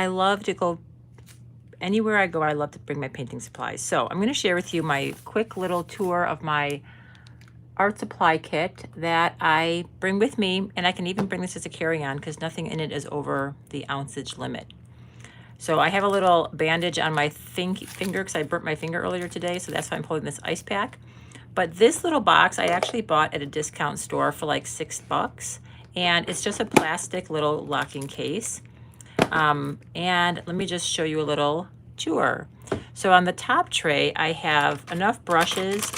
I love to go, anywhere I go, I love to bring my painting supplies. So I'm gonna share with you my quick little tour of my art supply kit that I bring with me, and I can even bring this as a carry-on because nothing in it is over the ounceage limit. So I have a little bandage on my finger because I burnt my finger earlier today, so that's why I'm holding this ice pack. But this little box I actually bought at a discount store for like $6, and it's just a plastic little locking case. And let me just show you a little tour. So on the top tray, I have enough brushes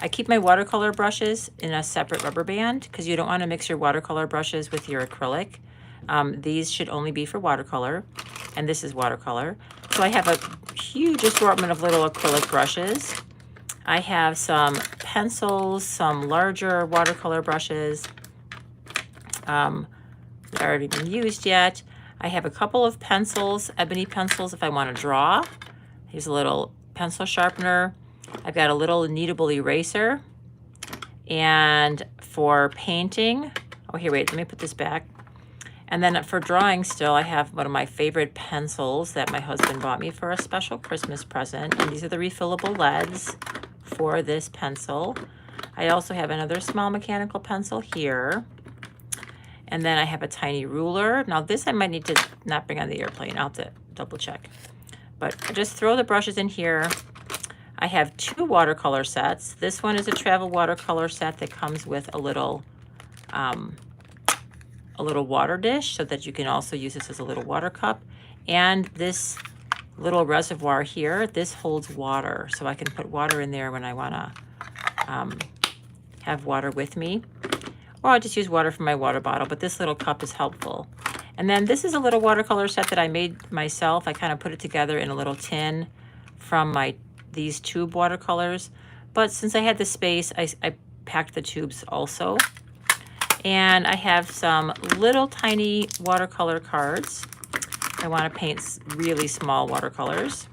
I keep my watercolor brushes in a separate rubber band because you don't want to mix your watercolor brushes with your acrylic. These should only be for watercolor, and this is watercolor. So I have a huge assortment of little acrylic brushes. I have some pencils, some larger watercolor brushes that aren't even used yet. I have a couple of pencils, ebony pencils if I want to draw. Here's a little pencil sharpener. I've got a little kneadable eraser. And for painting, oh here, wait, let me put this back. And then for drawing still, I have one of my favorite pencils that my husband bought me for a special Christmas present. And these are the refillable leads for this pencil. I also have another small mechanical pencil here. And then I have a tiny ruler. Now this I might need to not bring on the airplane. I'll have to double check. But just throw the brushes in here. I have 2 watercolor sets. This one is a travel watercolor set that comes with a little water dish so that you can also use this as a little water cup. And this little reservoir here, this holds water. So I can put water in there when I wanna have water with me. Or I'll just use water from my water bottle, but this little cup is helpful. And then this is a little watercolor set that I made myself. I kind of put it together in a little tin from these tube watercolors. But since I had the space, I packed the tubes also. And I have some little tiny watercolor cards. I want to paint really small watercolors.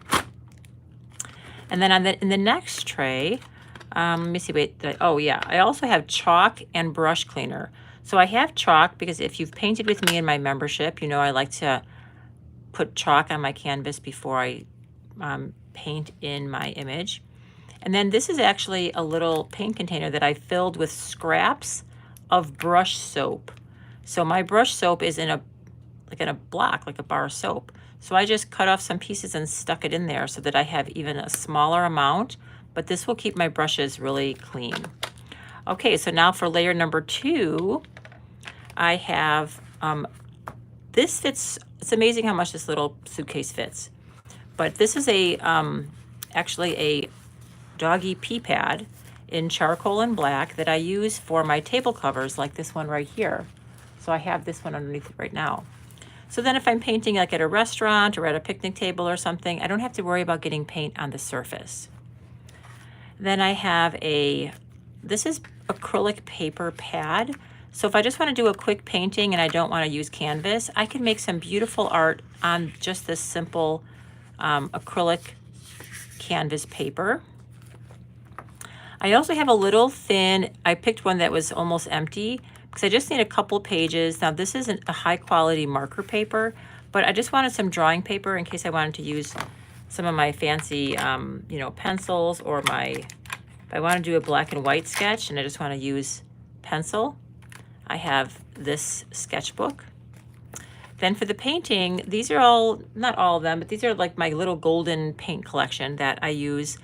And then in the next tray, let me see, wait, oh yeah, I also have chalk and brush cleaner. So I have chalk because if you've painted with me in my membership, you know I like to put chalk on my canvas before I paint in my image. And then this is actually a little paint container that I filled with scraps of brush soap. So my brush soap is in a block, like a bar of soap. So I just cut off some pieces and stuck it in there so that I have even a smaller amount, but this will keep my brushes really clean. Okay, so now for layer number 2, I have, this fits, it's amazing how much this little suitcase fits. But this is actually a doggy pee pad in charcoal and black that I use for my table covers, like this one right here. So I have this one underneath it right now. So then if I'm painting like at a restaurant or at a picnic table or something, I don't have to worry about getting paint on the surface. Then I have this is acrylic paper pad. So if I just want to do a quick painting and I don't want to use canvas, I can make some beautiful art on just this simple acrylic canvas paper. I also have a little thin, I picked one that was almost empty because I just need a couple pages. Now this isn't a high quality marker paper, but I just wanted some drawing paper in case I wanted to use some of my fancy, you know, pencils, or if I want to do a black and white sketch and I just want to use pencil, I have this sketchbook. Then for the painting, these are all, not all of them, but these are like my little golden paint collection that I use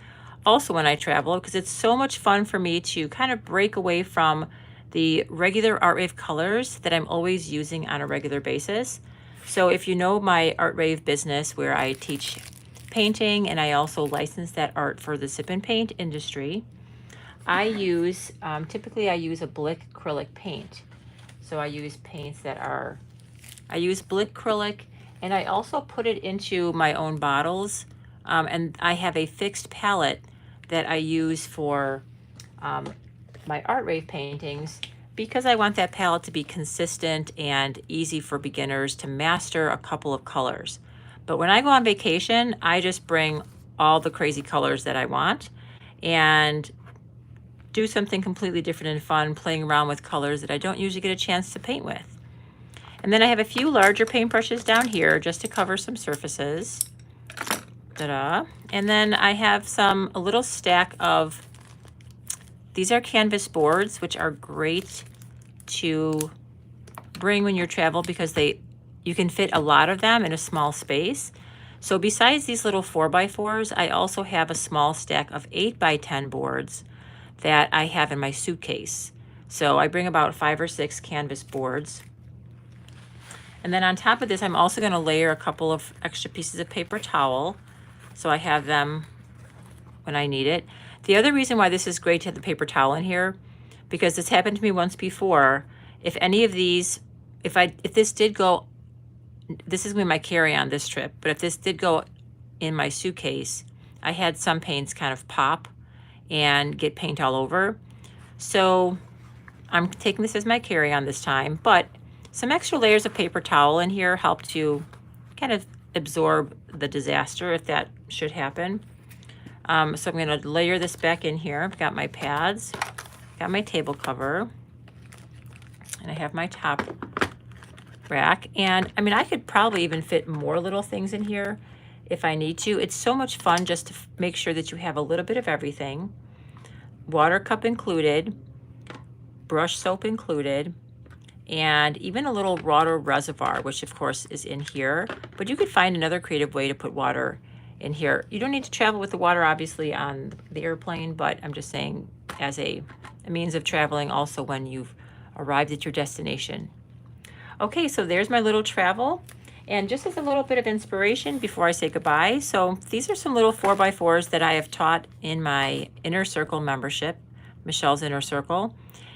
also when I travel, because it's so much fun for me to kind of break away from the regular Art Rave colors that I'm always using on a regular basis. So if you know my Art Rave business where I teach painting and I also license that art for the sip and paint industry, I use, typically I use a Blick acrylic paint. So I use paints that are, I use Blick acrylic, and I also put it into my own bottles. And I have a fixed palette that I use for my Art Rave paintings because I want that palette to be consistent and easy for beginners to master a couple of colors. But when I go on vacation, I just bring all the crazy colors that I want and do something completely different and fun, playing around with colors that I don't usually get a chance to paint with. And then I have a few larger paintbrushes down here just to cover some surfaces. Ta-da. And then I have a little stack of, these are canvas boards, which are great to bring when you travel because you can fit a lot of them in a small space. So besides these little 4x4s, I also have a small stack of 8x10 boards that I have in my suitcase. So I bring about 5 or 6 canvas boards. And then on top of this, I'm also going to layer a couple of extra pieces of paper towel, so I have them when I need it. The other reason why this is great to have the paper towel in here, because this happened to me once before. If any of these, if this did go, this is going to be my carry-on this trip, but if this did go in my suitcase, I had some paints kind of pop and get paint all over. So I'm taking this as my carry-on this time, but some extra layers of paper towel in here help to kind of absorb the disaster if that should happen. So I'm going to layer this back in here. I've got my pads, got my table cover, and I have my top rack. And I mean, I could probably even fit more little things in here if I need to. It's so much fun just to make sure that you have a little bit of everything. Water cup included, brush soap included, and even a little water reservoir, which of course is in here, but you could find another creative way to put water in here. You don't need to travel with the water obviously on the airplane, but I'm just saying as a means of traveling also when you've arrived at your destination. Okay, so there's my little travel. And just as a little bit of inspiration before I say goodbye, so these are some little 4x4s that I have taught in my Inner Circle membership, Michelle's Inner Circle.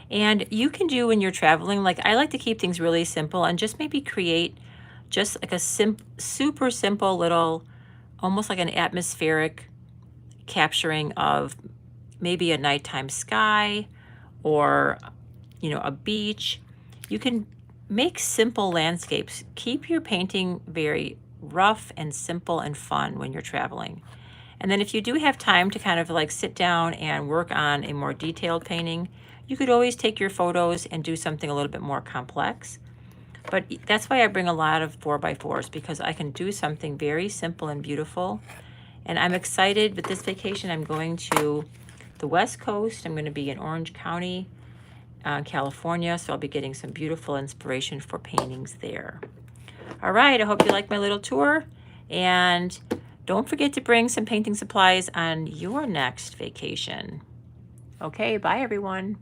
And you can do when you're traveling, like I like to keep things really simple and just maybe create just like a super simple little, almost like an atmospheric capturing of maybe a nighttime sky or, you know, a beach. You can make simple landscapes. Keep your painting very rough and simple and fun when you're traveling. And then if you do have time to kind of like sit down and work on a more detailed painting, you could always take your photos and do something a little bit more complex. But that's why I bring a lot of 4x4s, because I can do something very simple and beautiful. And I'm excited with this vacation. I'm going to the West Coast. I'm going to be in Orange County, California. So I'll be getting some beautiful inspiration for paintings there. All right, I hope you like my little tour. And don't forget to bring some painting supplies on your next vacation. Okay, bye everyone.